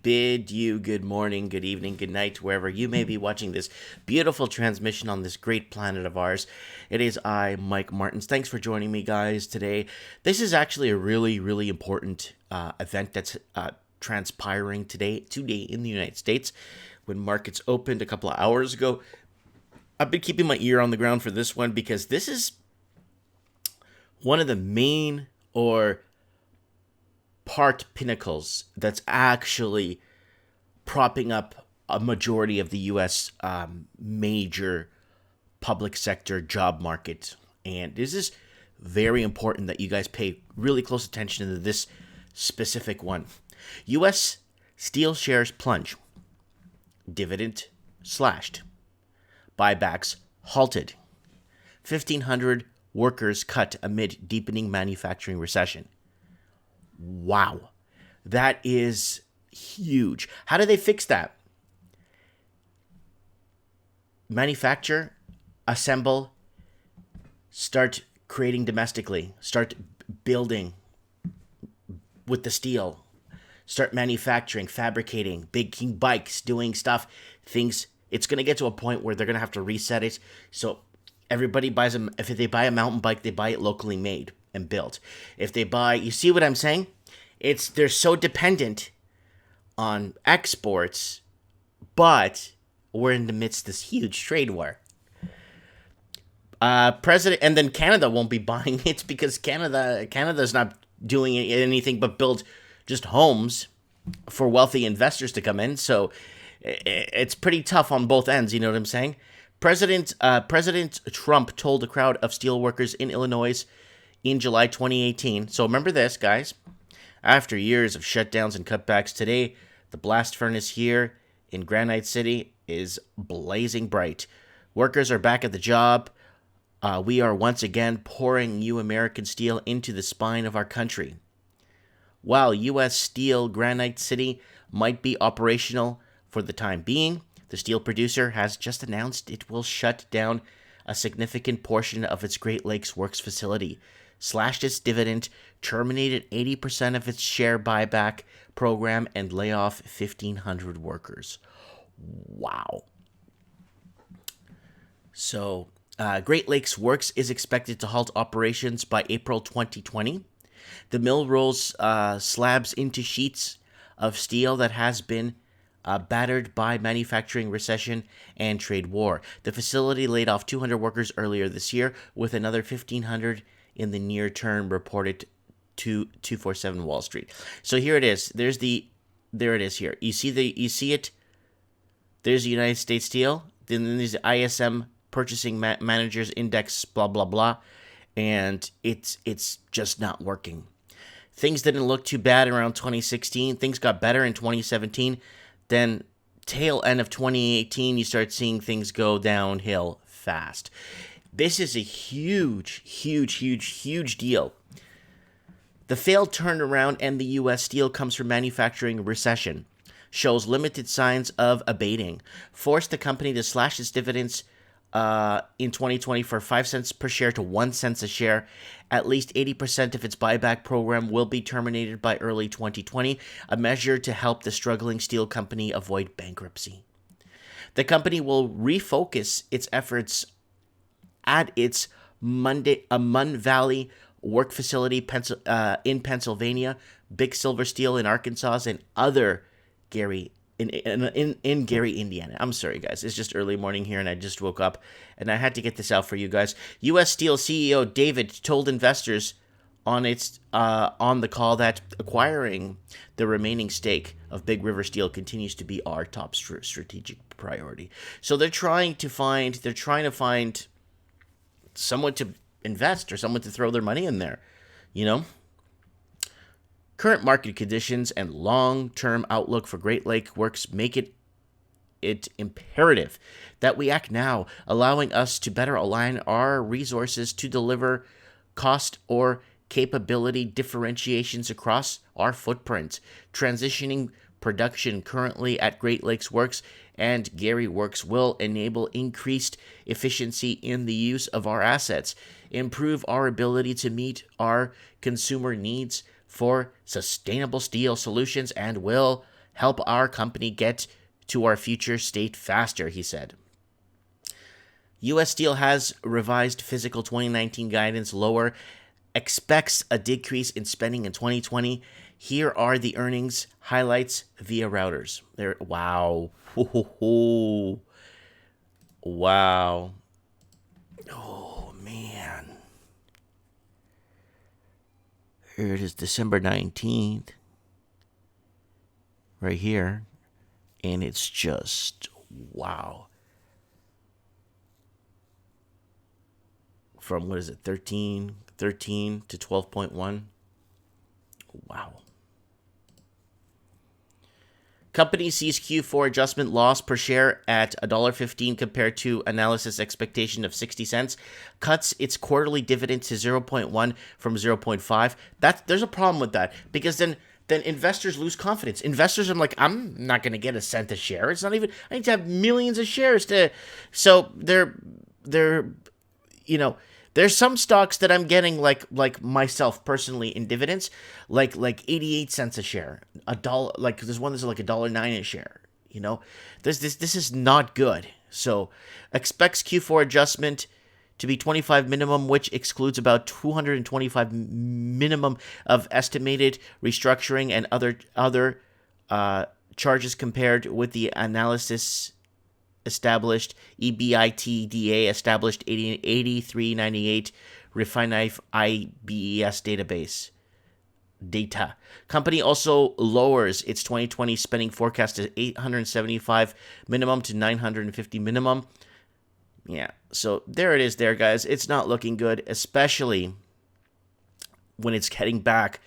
bid you good morning, good evening, good night, wherever you may be watching this beautiful transmission on this great planet of ours. It is I, Mike Martins. Thanks for joining me, guys, today. This is actually a really, really important event that's transpiring today in the United States. When markets opened a couple of hours ago, I've been keeping my ear on the ground for this one because this is one of the main or part pinnacles that's actually propping up a majority of the U.S. Major public sector job market. And this is very important that you guys pay really close attention to this specific one. U.S. steel shares plunge. Dividend slashed. Buybacks halted. 1,500 workers cut amid deepening manufacturing recession. Wow, that is huge. How do they fix that? Manufacture, assemble, start creating domestically, start building with the steel, start manufacturing, fabricating, making bikes, doing stuff, things. It's going to get to a point where they're going to have to reset it. So everybody buys them. If they buy a mountain bike, they buy it locally made and built. If they buy, you see what I'm saying? They're so dependent on exports, but we're in the midst of this huge trade war. And then Canada won't be buying it because Canada's not doing anything but build just homes for wealthy investors to come in. So it's pretty tough on both ends. You know what I'm saying? President Trump told a crowd of steelworkers in Illinois in July 2018. So remember this, guys. After years of shutdowns and cutbacks, today the blast furnace here in Granite City is blazing bright. Workers are back at the job. We are once again pouring new American steel into the spine of our country. While U.S. Steel Granite City might be operational for the time being, the steel producer has just announced it will shut down a significant portion of its Great Lakes Works facility, slashed its dividend, terminated 80% of its share buyback program, and lay off 1,500 workers. Wow. So, Great Lakes Works is expected to halt operations by April 2020. The mill rolls slabs into sheets of steel that has been battered by manufacturing recession and trade war. The facility laid off 200 workers earlier this year, with another 1,500 in the near term, reported to 247 Wall Street. So here it is. There it is here. You see it. There's the United States Steel. Then there's the ISM Purchasing Managers Index. Blah blah blah, and it's just not working. Things didn't look too bad around 2016. Things got better in 2017. Then tail end of 2018, you start seeing things go downhill fast. This is a huge, huge, huge, huge deal. The failed turnaround in the U.S. steel comes from manufacturing recession, shows limited signs of abating, forced the company to slash its dividends in 2020 for 5 cents per share to 1 cent a share. At least 80% of its buyback program will be terminated by early 2020, a measure to help the struggling steel company avoid bankruptcy. The company will refocus its efforts at its Mun Valley work facility in Pennsylvania, Big Silver Steel in Arkansas, and other Gary in Gary, Indiana. I'm sorry, guys. It's just early morning here, and I just woke up, and I had to get this out for you guys. U.S. Steel CEO David told investors on the call that acquiring the remaining stake of Big River Steel continues to be our top strategic priority. So they're trying to find someone to invest or someone to throw their money in there, you know? Current market conditions and long-term outlook for Great Lake Works make it imperative that we act now, allowing us to better align our resources to deliver cost or capability differentiations across our footprint. Transitioning production currently at Great Lakes Works and Gary Works will enable increased efficiency in the use of our assets, improve our ability to meet our consumer needs for sustainable steel solutions, and will help our company get to our future state faster, he said. U.S. Steel has revised fiscal 2019 guidance lower, expects a decrease in spending in 2020. Here are the earnings highlights via routers. There, wow. Wow. Oh, man. Here it is, December 19th. Right here. And it's just, wow. From, what is it, 13 to 12.1. Wow. Company sees Q4 adjustment loss per share at $1.15 compared to analysis expectation of 60 cents. Cuts its quarterly dividend to 0.1 from 0.5. There's a problem with that, because then investors lose confidence. Investors are like, I'm not going to get a cent a share. It's not even, I need to have millions of shares to, so they're there's some stocks that I'm getting like myself personally in dividends, like 88 cents a share, $1. Like there's one that's like $1.09 a share. This is not good. So expects Q4 adjustment to be 25 minimum, which excludes about 225 minimum of estimated restructuring and other charges compared with the analysis established EBITDA established 8398 Refinitiv IBES database data. Company also lowers its 2020 spending forecast to 875 minimum to 950 minimum. Yeah, so there it is there, guys. It's not looking good, especially when it's heading back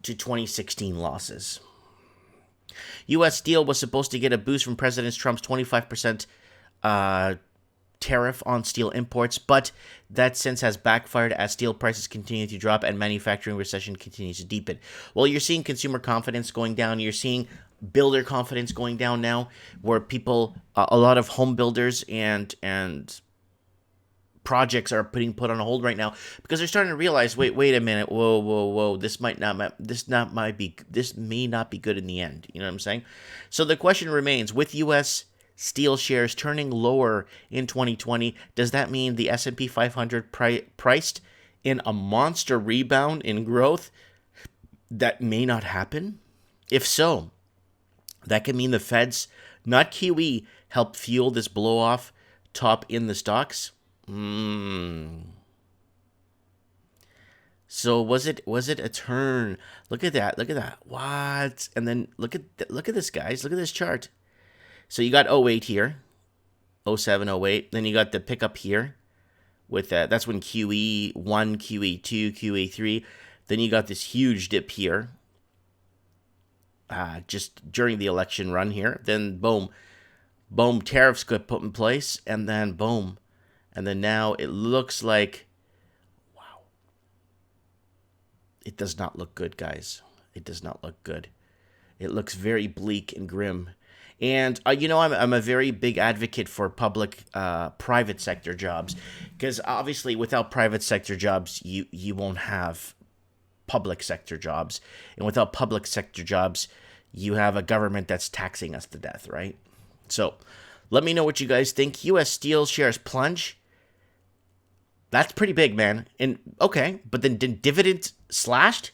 to 2016 losses. U.S. Steel was supposed to get a boost from President Trump's 25% tariff on steel imports, but that since has backfired as steel prices continue to drop and manufacturing recession continues to deepen. Well, you're seeing consumer confidence going down. You're seeing builder confidence going down now, where people, a lot of home builders and projects are put on hold right now because they're starting to realize, wait a minute, whoa, this may not be good in the end. You know what I'm saying? So the question remains, with U.S. Steel shares turning lower in 2020, does that mean the S&P 500 priced in a monster rebound in growth that may not happen? If so, that could mean the Fed's, not QE, help fuel this blow-off top in the stocks. So was it a turn? Look at that. What? And then look at this, guys. Look at this chart. So you got 08 here, 07, 08. Then you got the pickup here with that's when QE1, QE2, QE3. Then you got this huge dip here, just during the election run here. Then boom, tariffs got put in place, and then boom. And then now it looks like, wow. It does not look good, guys. It does not look good. It looks very bleak and grim. And, I'm a very big advocate for private sector jobs. Because obviously without private sector jobs, you won't have public sector jobs. And without public sector jobs, you have a government that's taxing us to death, right? So let me know what you guys think. U.S. Steel shares plunge. That's pretty big, man. And okay, but then dividend slashed.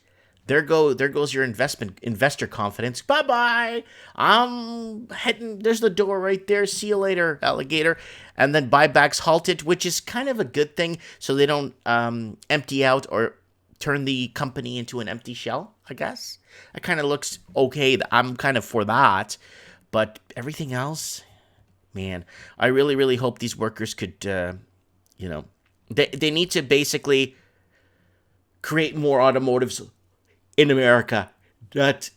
There goes your investor confidence. Bye-bye. I'm heading. There's the door right there. See you later, alligator. And then buybacks halted, which is kind of a good thing, so they don't empty out or turn the company into an empty shell, I guess. It kind of looks okay. I'm kind of for that. But everything else, man, I really, really hope these workers could, They need to basically create more automotives in America that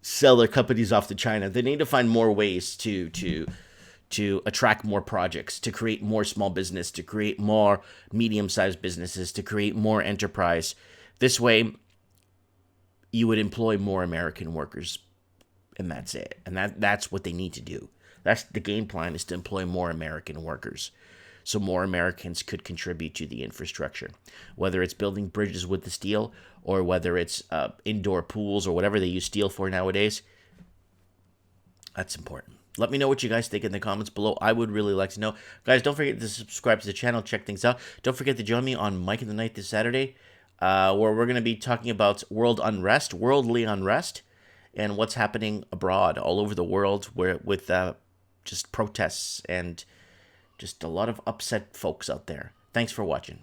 sell their companies off to China. They need to find more ways to attract more projects, to create more small business, to create more medium-sized businesses, to create more enterprise. This way, you would employ more American workers, and that's it. And that's what they need to do. That's the game plan, is to employ more American workers, so more Americans could contribute to the infrastructure, whether it's building bridges with the steel or whether it's indoor pools or whatever they use steel for nowadays. That's important. Let me know what you guys think in the comments below. I would really like to know. Guys, don't forget to subscribe to the channel, check things out. Don't forget to join me on Mike in the Night this Saturday, where we're going to be talking about worldly unrest, and what's happening abroad all over the world with just protests and just a lot of upset folks out there. Thanks for watching.